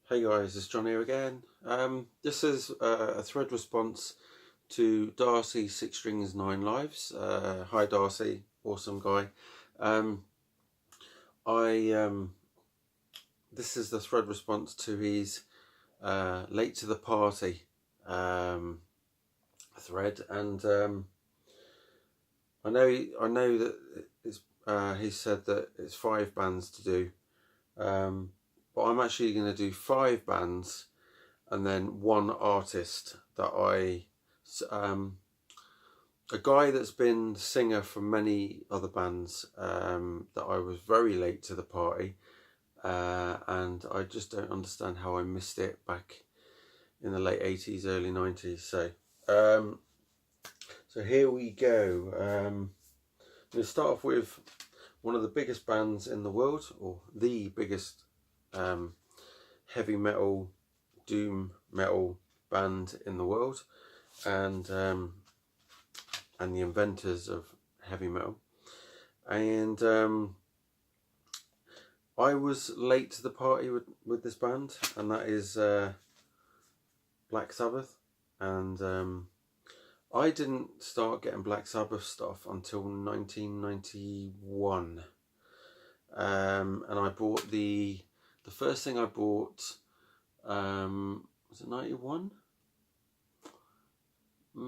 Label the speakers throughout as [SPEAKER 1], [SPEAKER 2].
[SPEAKER 1] Hey guys, it's John here again. This is a thread response to Darcy, 6 Strings 9 Lives. Hi Darcy, awesome guy. This is the thread response to his late to the party thread, and I know that it's he said that it's 5 bands to do. But I'm actually going to do 5 bands and then 1 artist that a guy that's been singer for many other bands that I was very late to the party, and I just don't understand how I missed it back in the late 80s, early 90s. So here we go. We'll start off with one of the biggest bands in the world, or the biggest heavy metal, doom metal band in the world, and the inventors of heavy metal. And I was late to the party with this band, and that is Black Sabbath. And I didn't start getting Black Sabbath stuff until 1991. And I bought the first thing I bought, was it 91? It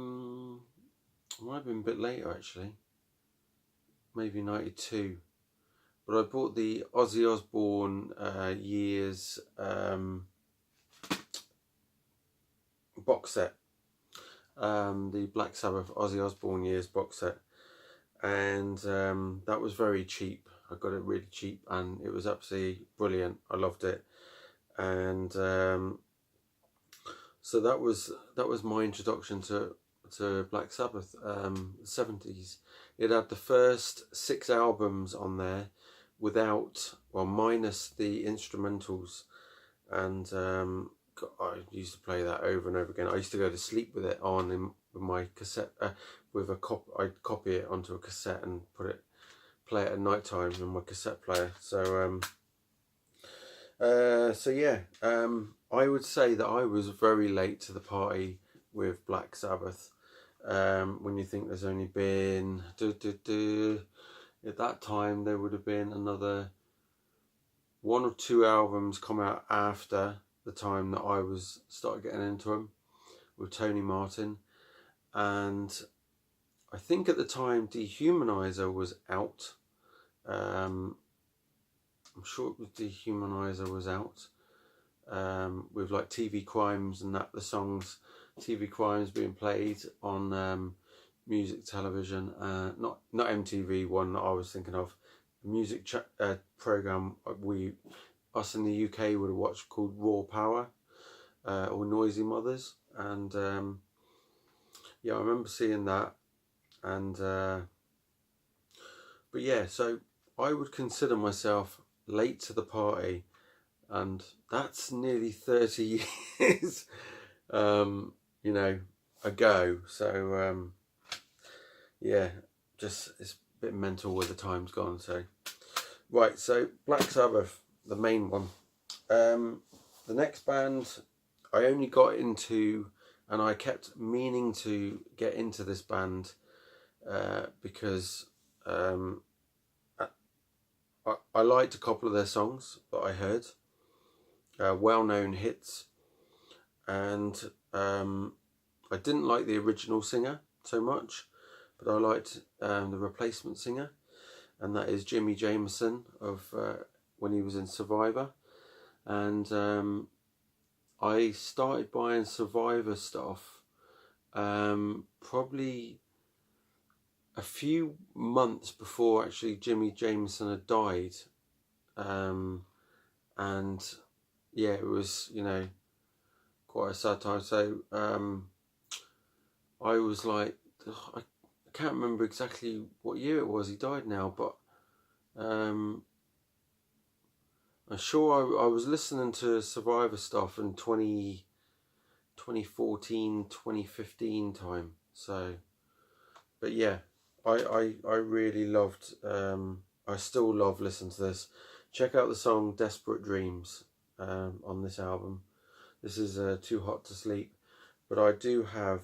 [SPEAKER 1] might have been a bit later actually, maybe 92. But I bought the Ozzy Osbourne Years box set, the Black Sabbath Ozzy Osbourne Years box set, and that was very cheap. I got it really cheap, and it was absolutely brilliant. I loved it, and so that was my introduction to Black Sabbath. 70s. It had the first 6 albums on there, minus the instrumentals, and I used to play that over and over again. I used to go to sleep with it on with my cassette, I'd copy it onto a cassette and play it at night time in my cassette player. So yeah, I would say that I was very late to the party with Black Sabbath. When you think there's only been at that time, there would have been another 1 or 2 albums come out after the time that I started getting into them, with Tony Martin, and I think at the time Dehumanizer was out. I'm sure it was Dehumanizer was out, with like TV Crimes and that, the songs TV Crimes being played on music television, not MTV one that I was thinking of, a music program us in the UK would have watched, called Raw Power, or Noisy Mothers, and yeah, I remember seeing that, and but yeah, so I would consider myself late to the party, and that's nearly 30 years ago. So yeah, just it's a bit mental where the time's gone. So right, so Black Sabbath, the main one. The next band I only got into, and I kept meaning to get into this band because I liked a couple of their songs that I heard, well-known hits, and I didn't like the original singer so much, but I liked the replacement singer, and that is Jimmy Jameson of when he was in Survivor. And I started buying Survivor stuff probably a few months before actually Jimmy Jameson had died, and yeah, it was quite a sad time. So I was like, I can't remember exactly what year it was he died now, but I'm sure I was listening to Survivor stuff in 2014, 2015 time. So, but yeah, I really loved, I still love listening to this. Check out the song Desperate Dreams. on this album. This is Too Hot to Sleep. But I do have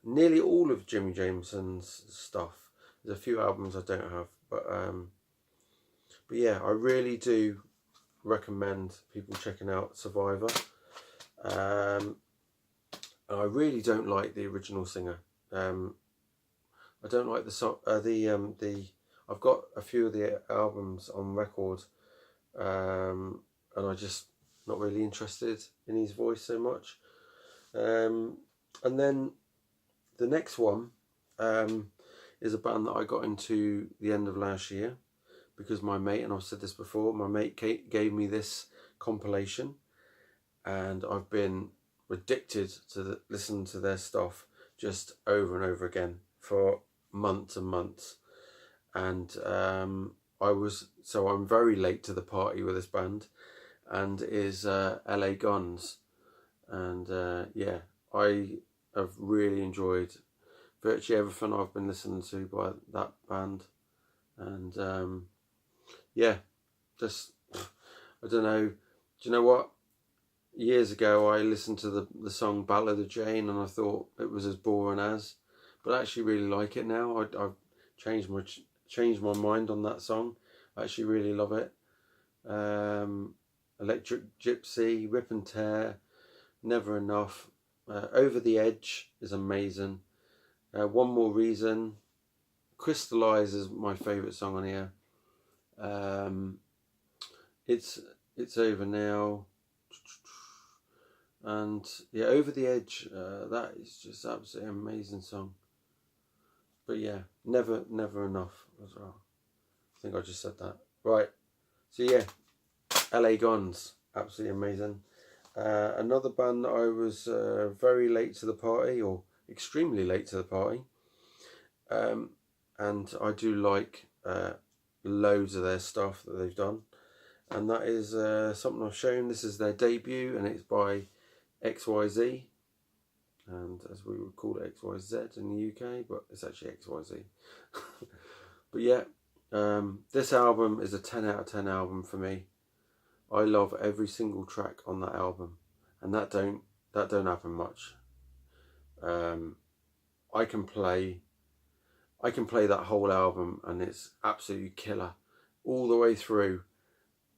[SPEAKER 1] nearly all of Jimmy Jameson's stuff. There's a few albums I don't have, but yeah, I really do recommend people checking out Survivor. And I really don't like the original singer. I don't like the song. I've got a few of the albums on record, and I just not really interested in his voice so much. And then the next one is a band that I got into the end of last year because my mate, and I've said this before, my mate gave me this compilation, and I've been addicted to listen to their stuff just over and over again for months and months. And I'm very late to the party with this band, and is LA Guns. And yeah, I have really enjoyed virtually everything I've been listening to by that band. And yeah, just, I don't know, do you know what? Years ago I listened to the song Ballad of Jane, and I thought it was as boring as, but I actually really like it now. I've changed my mind on that song. I actually really love it. Electric Gypsy, Rip and Tear, Never Enough, Over the Edge is amazing. One More Reason, Crystallize is my favourite song on here. It's Over Now, and yeah, Over the Edge, that is just absolutely amazing song. But yeah, Never Enough as well. I think I just said that. Right, so yeah, LA Guns, absolutely amazing. Another band that I was very late to the party, or extremely late to the party, and I do like loads of their stuff that they've done, and that is something I've shown. This is their debut, and it's by XYZ, and as we would call it XYZ in the UK, but it's actually XYZ. But yeah, this album is a 10 out of 10 album for me. I love every single track on that album, and that don't happen much. I can play that whole album, and it's absolutely killer all the way through,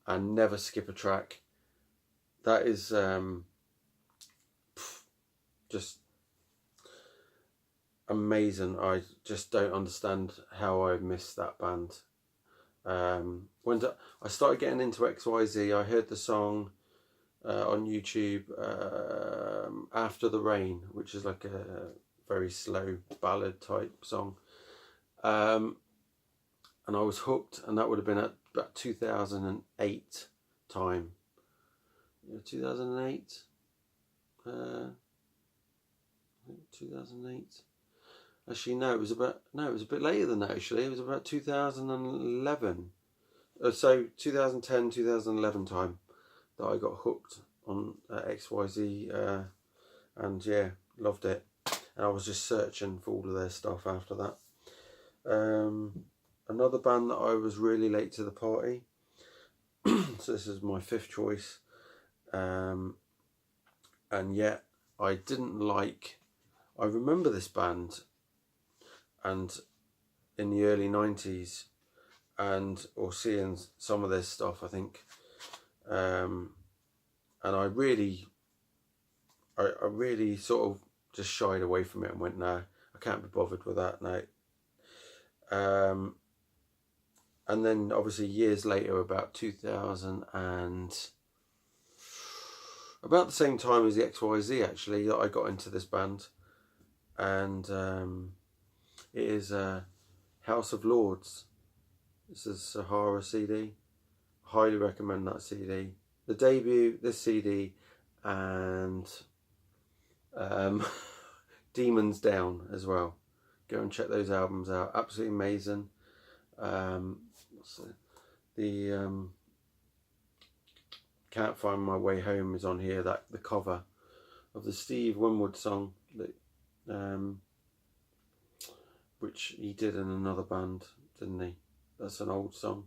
[SPEAKER 1] and never skip a track. That is just amazing. I just don't understand how I missed that band. When I started getting into XYZ, I heard the song on YouTube, After the Rain, which is like a very slow ballad type song, and I was hooked, and that would have been at about 2008 time. 2008, 2008. Actually, no, it was a bit later than that. Actually, it was about 2011. So 2010, 2011 time that I got hooked on XYZ, and yeah, loved it. And I was just searching for all of their stuff after that. Another band that I was really late to the party. So this is my fifth choice. And yet I didn't like. I remember this band, and in the early 90s, or seeing some of their stuff, I think, and I really sort of just shied away from it and went, no, I can't be bothered with that now. And then obviously years later, about 2000 and about the same time as the XYZ, actually, that I got into this band, and it is House of Lords. This is Sahara CD. Highly recommend that CD. The debut, this CD, and Demons Down as well. Go and check those albums out. Absolutely amazing. Can't Find My Way Home is on here. That the cover of the Steve Winwood song that which he did in another band, didn't he? That's an old song.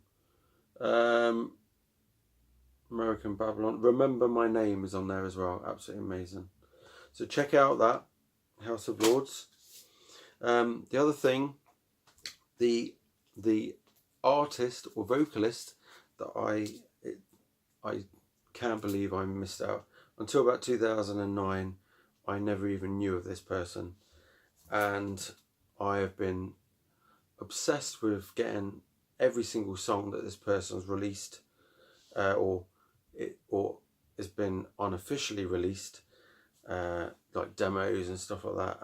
[SPEAKER 1] American Babylon. Remember My Name is on there as well. Absolutely amazing. So check out that, House of Lords. The other thing, the artist or vocalist that I can't believe I missed out. Until about 2009, I never even knew of this person. And I have been obsessed with getting every single song that this person's released, or has been unofficially released, like demos and stuff like that,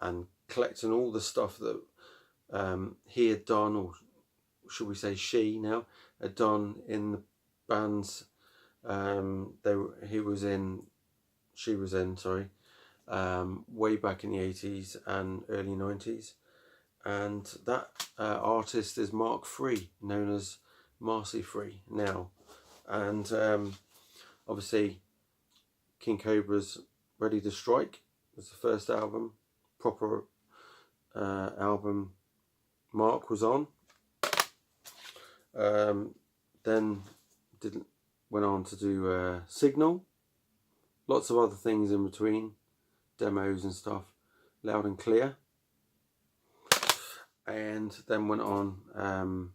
[SPEAKER 1] and collecting all the stuff that he had done, or should we say she now, had done in the bands she was in, sorry, way back in the 80s and early 90s. And that artist is Mark Free, known as Marcy Free now. And obviously King Cobra's Ready to Strike was the first album, proper album Mark was on. Then went on to do Signal, lots of other things in between, demos and stuff, Loud and Clear, and then went on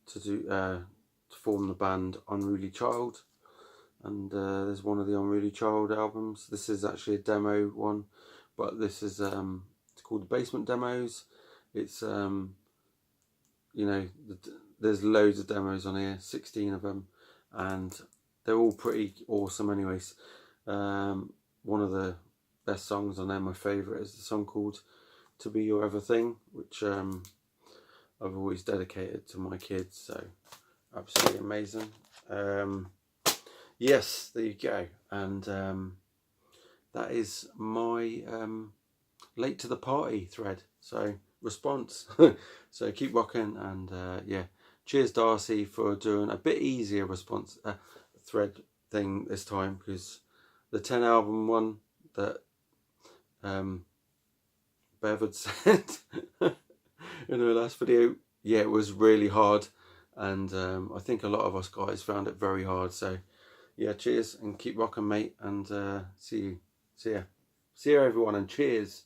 [SPEAKER 1] to form the band Unruly Child. And there's one of the Unruly Child albums. This is actually a demo one, but this is it's called the Basement Demos. It's you know, there's loads of demos on here, 16 of them, and they're all pretty awesome anyways. One of the best songs on there, my favourite, is the song called To Be Your Everything, which I've always dedicated to my kids, so absolutely amazing. Yes, there you go. And that is my late to the party thread, so response. So keep rocking, and yeah, cheers Darcy for doing a bit easier response thread thing this time, because the 10 album one that Bev had said in her last video, yeah, it was really hard, and I think a lot of us guys found it very hard. So yeah, cheers and keep rocking, mate, and see you everyone, and cheers.